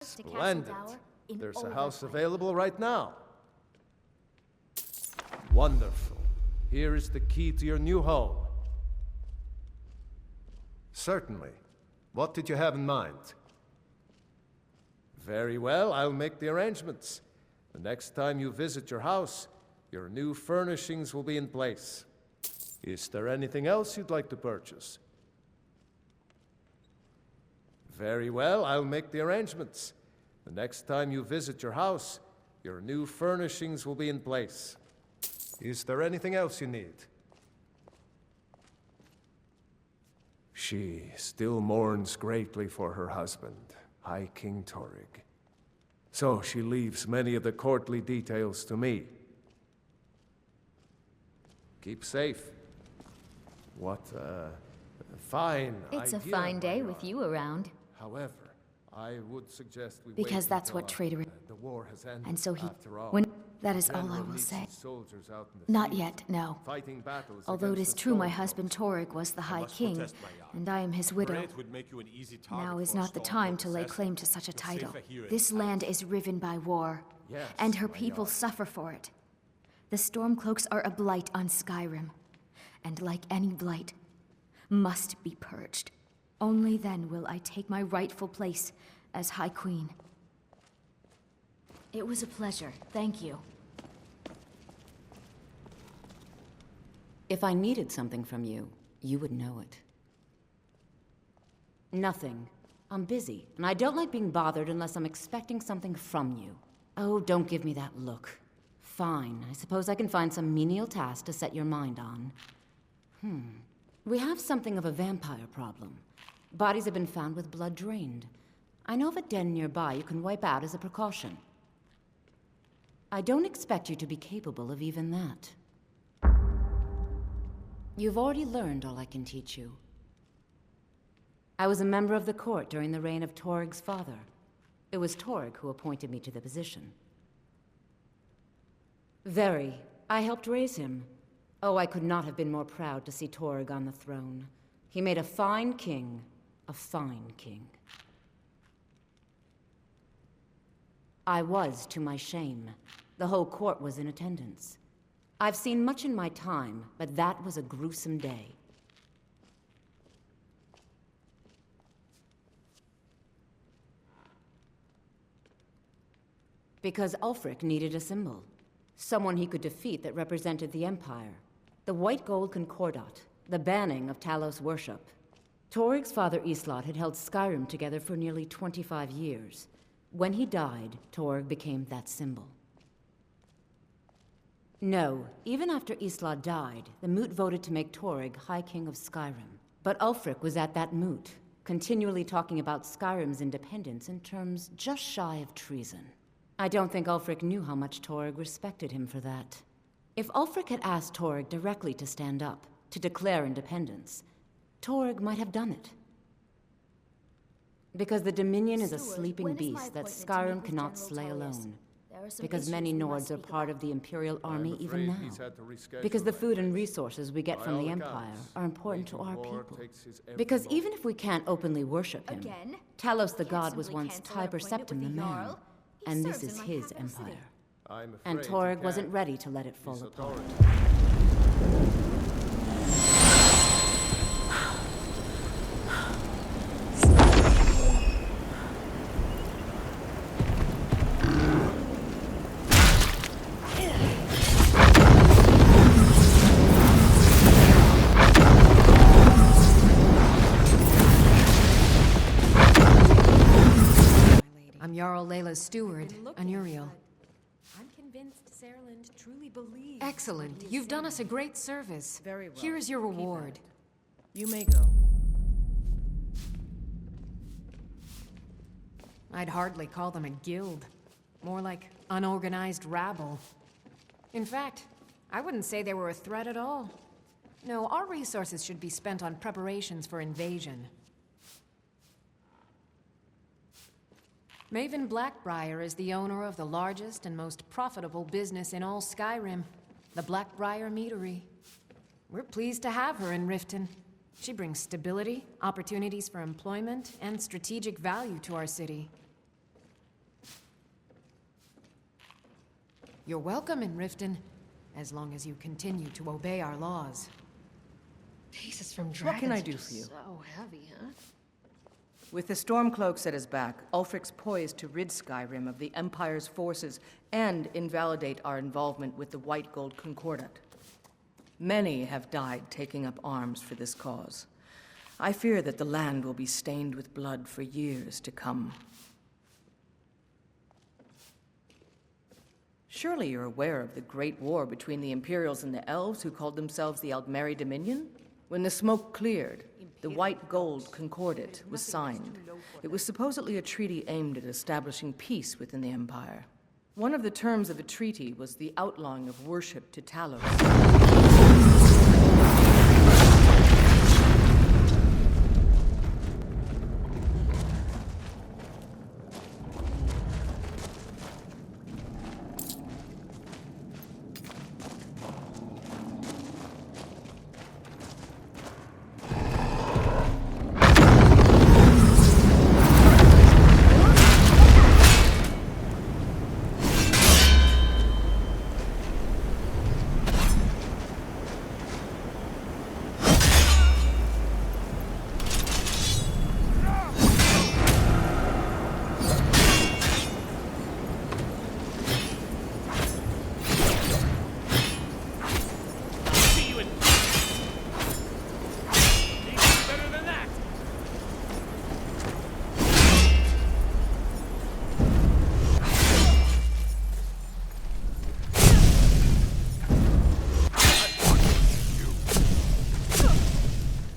Splendid. There's a house available right now. Wonderful. Here is the key to your new home. Certainly. What did you have in mind? Very well, I'll make the arrangements. The next time you visit your house, your new furnishings will be in place. Is there anything else you'd like to purchase? Very well, I'll make the arrangements. The next time you visit your house, your new furnishings will be in place. Is there anything else you need? She still mourns greatly for her husband, High King Torig. So she leaves many of the courtly details to me. Keep safe. What a fine idea. It's a fine day with you around. However, I would suggest we Because wait that's until what traitor is. the war has ended. And so he... After all, That is then all I we'll will meet say. some soldiers out in the Not field, yet, no. fighting battles Although it against is the true my Stormcloaks. husband Torig was the High King, and I am his widow. Now is not the time to lay claim to such a title. This land is riven by war, Yes, and her my people yard. suffer for it. The Stormcloaks are a blight on Skyrim, and like any blight, must be purged. Only then will I take my rightful place as High Queen. It was a pleasure, thank you. If I needed something from you, you would know it. Nothing. I'm busy, and I don't like being bothered unless I'm expecting something from you. Oh, don't give me that look. Fine, I suppose I can find some menial task to set your mind on. We have something of a vampire problem. Bodies have been found with blood drained. I know of a den nearby you can wipe out as a precaution. I don't expect you to be capable of even that. You've already learned all I can teach you. I was a member of the court during the reign of Torig's father. It was Torig who appointed me to the position. Very. I helped raise him. Oh, I could not have been more proud to see Torig on the throne. He made a fine king. A fine king. I was, to my shame. The whole court was in attendance. I've seen much in my time, but that was a gruesome day. Because Ulfric needed a symbol. Someone he could defeat that represented the Empire. The White Gold Concordat, the banning of Talos worship. Torig's father Islot had held Skyrim together for nearly 25 years. When he died, Torig became that symbol. No, even after Islot died, the Moot voted to make Torig High King of Skyrim. But Ulfric was at that Moot, continually talking about Skyrim's independence in terms just shy of treason. I don't think Ulfric knew how much Torig respected him for that. If Ulfric had asked Torig directly to stand up, to declare independence, Torig might have done it. Because the Dominion is a sleeping beast that Skyrim cannot slay alone. Because many Nords are part of the Imperial Army even now. Because the food and resources we get from the Empire are important to our people. Because even if we can't openly worship him, Talos the God was once Tiber Septim the man, and this is his empire. And Torig wasn't ready to let it fall apart. Jarl Layla's steward, Anuriel. I'm convinced Sarland truly believes. Excellent. You've done us a great service. Very well. Here is your reward. You may go. I'd hardly call them a guild. More like unorganized rabble. In fact, I wouldn't say they were a threat at all. No, our resources should be spent on preparations for invasion. Maven Blackbriar is the owner of the largest and most profitable business in all Skyrim, the Blackbriar Meadery. We're pleased to have her in Riften. She brings stability, opportunities for employment, and strategic value to our city. You're welcome in Riften, as long as you continue to obey our laws. Pieces from dragons. What can I do for you? So heavy, huh? With the Stormcloaks at his back, Ulfric's poised to rid Skyrim of the Empire's forces and invalidate our involvement with the White Gold Concordat. Many have died taking up arms for this cause. I fear that the land will be stained with blood for years to come. Surely you're aware of the Great War between the Imperials and the Elves who called themselves the Aldmeri Dominion? When the smoke cleared, the White Gold Concordat was signed. It was supposedly a treaty aimed at establishing peace within the Empire. One of the terms of the treaty was the outlawing of worship to Talos.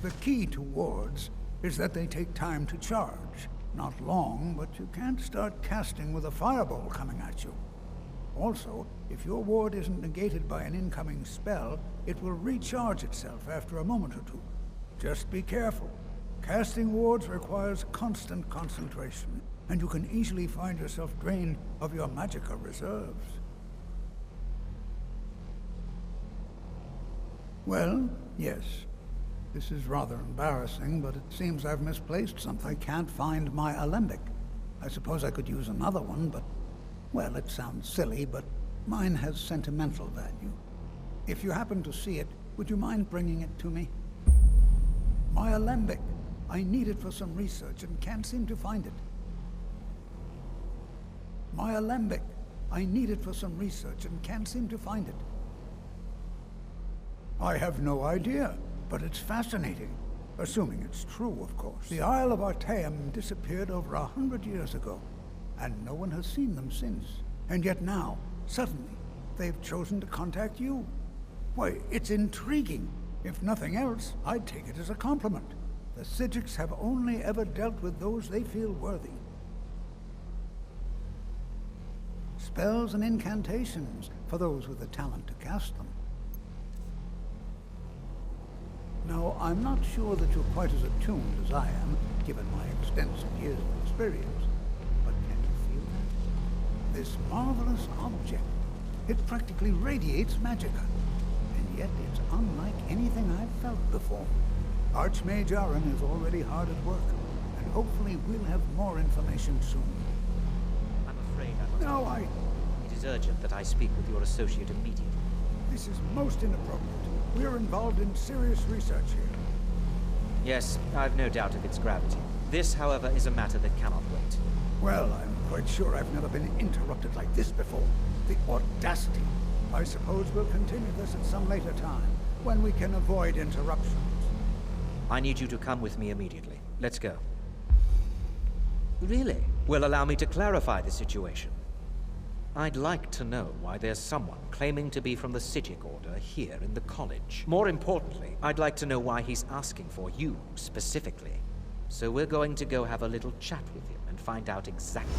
The key to wards is that they take time to charge. Not long, but you can't start casting with a fireball coming at you. Also, if your ward isn't negated by an incoming spell, it will recharge itself after a moment or two. Just be careful. Casting wards requires constant concentration, and you can easily find yourself drained of your magicka reserves. Well, yes. This is rather embarrassing, but it seems I've misplaced something. I can't find my alembic. I suppose I could use another one, but... well, it sounds silly, but mine has sentimental value. If you happen to see it, would you mind bringing it to me? My alembic. I need it for some research and can't seem to find it. My alembic. I need it for some research and can't seem to find it. I have no idea. But it's fascinating. Assuming it's true, of course. The Isle of Artaeum disappeared over 100 years ago, and no one has seen them since. And yet now, suddenly, they've chosen to contact you. Why, it's intriguing. If nothing else, I'd take it as a compliment. The Psijics have only ever dealt with those they feel worthy. Spells and incantations, for those with the talent to cast them. Now, I'm not sure that you're quite as attuned as I am, given my extensive years of experience. But can you feel that? This marvelous object, it practically radiates magicka. And yet it's unlike anything I've felt before. Archmage Aaron is already hard at work, and hopefully we'll have more information soon. I'm afraid I must... No, It is urgent that I speak with your associate immediately. This is most inappropriate. We're involved in serious research here. Yes, I've no doubt of its gravity. This, however, is a matter that cannot wait. Well, I'm quite sure I've never been interrupted like this before. The audacity. I suppose we'll continue this at some later time, when we can avoid interruptions. I need you to come with me immediately. Let's go. Really? Well, allow me to clarify the situation. I'd like to know why there's someone claiming to be from the Psijic Order here in the college. More importantly, I'd like to know why he's asking for you, specifically. So we're going to go have a little chat with him and find out exactly...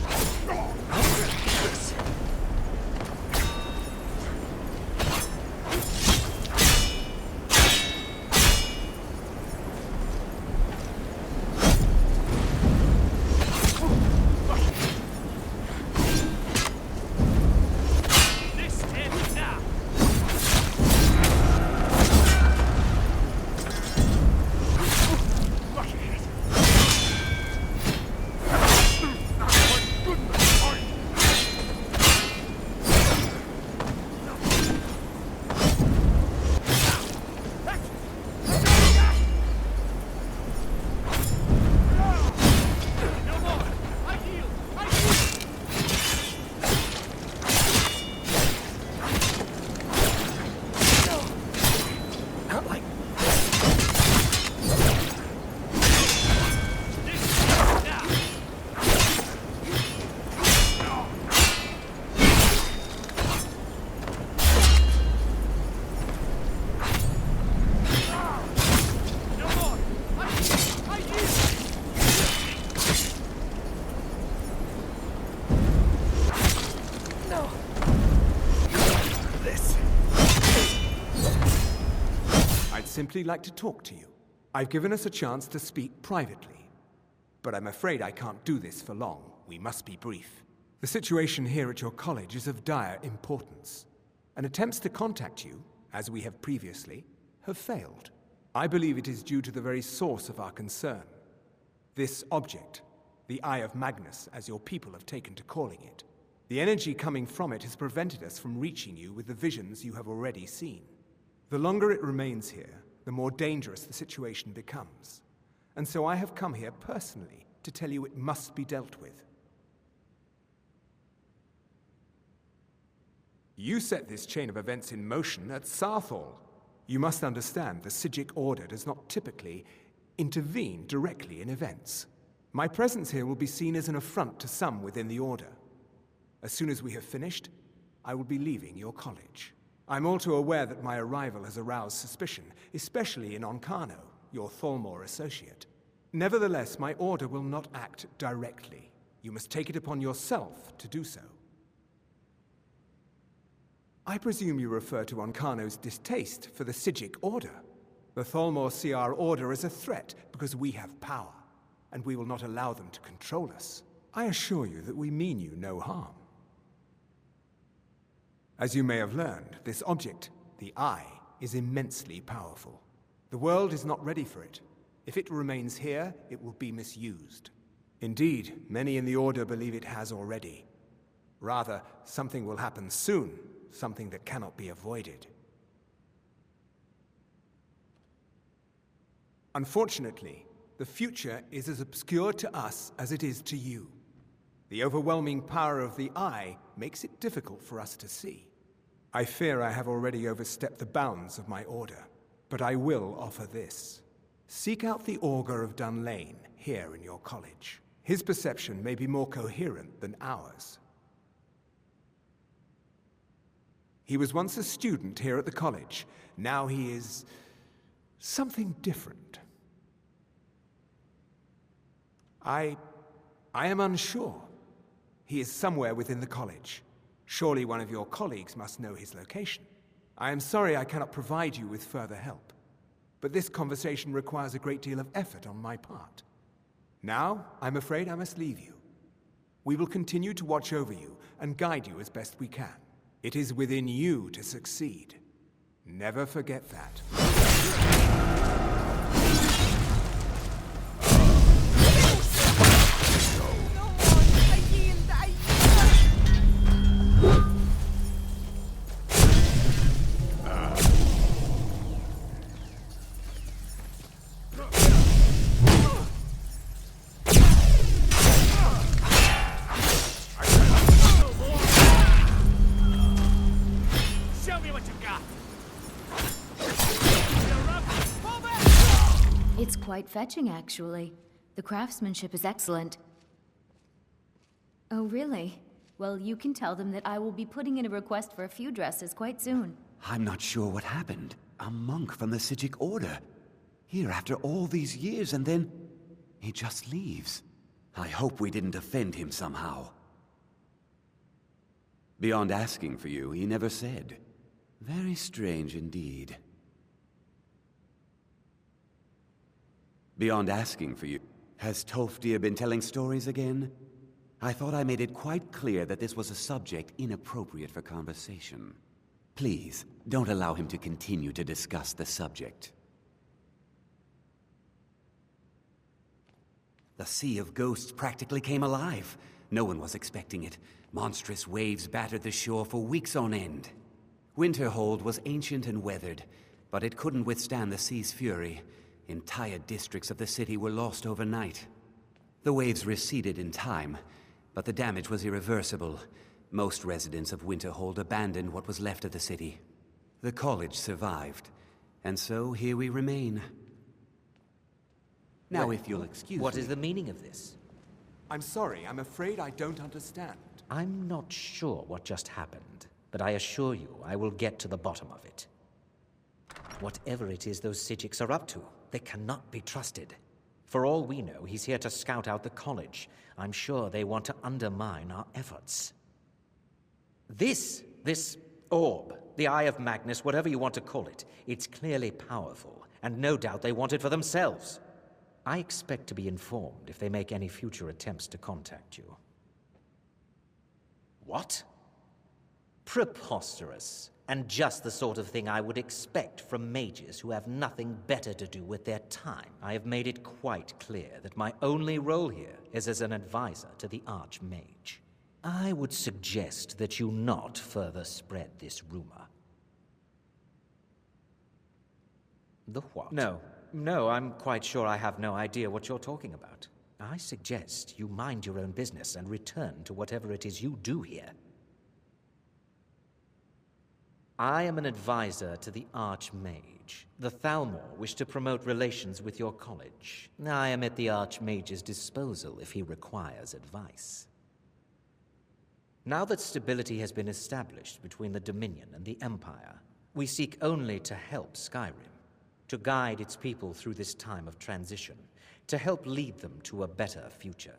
simply like to talk to you. I've given us a chance to speak privately, but I'm afraid I can't do this for long. We must be brief. The situation here at your college is of dire importance, and attempts to contact you, as we have previously, have failed. I believe it is due to the very source of our concern. This object, the Eye of Magnus, as your people have taken to calling it. The energy coming from it has prevented us from reaching you with the visions you have already seen. The longer it remains here, the more dangerous the situation becomes. And so I have come here personally to tell you it must be dealt with. You set this chain of events in motion at Sarthal. You must understand the Psijic Order does not typically intervene directly in events. My presence here will be seen as an affront to some within the Order. As soon as we have finished, I will be leaving your college. I'm all too aware that my arrival has aroused suspicion, especially in Onkano, your Thalmor associate. Nevertheless, my order will not act directly. You must take it upon yourself to do so. I presume you refer to Onkano's distaste for the Psijic Order. The Thalmor see our order as a threat because we have power, and we will not allow them to control us. I assure you that we mean you no harm. As you may have learned, this object, the Eye, is immensely powerful. The world is not ready for it. If it remains here, it will be misused. Indeed, many in the Order believe it has already. Rather, something will happen soon, something that cannot be avoided. Unfortunately, the future is as obscure to us as it is to you. The overwhelming power of the Eye makes it difficult for us to see. I fear I have already overstepped the bounds of my order, but I will offer this. Seek out the Augur of Dunlane here in your college. His perception may be more coherent than ours. He was once a student here at the college. Now he is something different. I am unsure. He is somewhere within the college. Surely one of your colleagues must know his location. I am sorry I cannot provide you with further help, but this conversation requires a great deal of effort on my part. Now, I'm afraid I must leave you. We will continue to watch over you and guide you as best we can. It is within you to succeed. Never forget that. It's quite fetching, actually. The craftsmanship is excellent. Oh, really? Well, you can tell them that I will be putting in a request for a few dresses quite soon. I'm not sure what happened. A monk from the Psijic Order. Here after all these years, and then he just leaves. I hope we didn't offend him somehow. Beyond asking for you, he never said. Very strange indeed. Beyond asking for you, has Tolfdir been telling stories again? I thought I made it quite clear that this was a subject inappropriate for conversation. Please, don't allow him to continue to discuss the subject. The Sea of Ghosts practically came alive. No one was expecting it. Monstrous waves battered the shore for weeks on end. Winterhold was ancient and weathered, but it couldn't withstand the sea's fury. Entire districts of the city were lost overnight. The waves receded in time, but the damage was irreversible. Most residents of Winterhold abandoned what was left of the city. The college survived, and so here we remain. Now, if you'll excuse me... What is the meaning of this? I'm sorry, I'm afraid I don't understand. I'm not sure what just happened, but I assure you I will get to the bottom of it. Whatever it is those Psijics are up to, they cannot be trusted. For all we know, he's here to scout out the college. I'm sure they want to undermine our efforts. This orb, the Eye of Magnus, whatever you want to call it, it's clearly powerful, and no doubt they want it for themselves. I expect to be informed if they make any future attempts to contact you. What? Preposterous, and just the sort of thing I would expect from mages who have nothing better to do with their time. I have made it quite clear that my only role here is as an advisor to the Archmage. I would suggest that you not further spread this rumor. The what? No, I'm quite sure I have no idea what you're talking about. I suggest you mind your own business and return to whatever it is you do here. I am an advisor to the Archmage. The Thalmor wish to promote relations with your college. I am at the Archmage's disposal if he requires advice. Now that stability has been established between the Dominion and the Empire, we seek only to help Skyrim, to guide its people through this time of transition, to help lead them to a better future.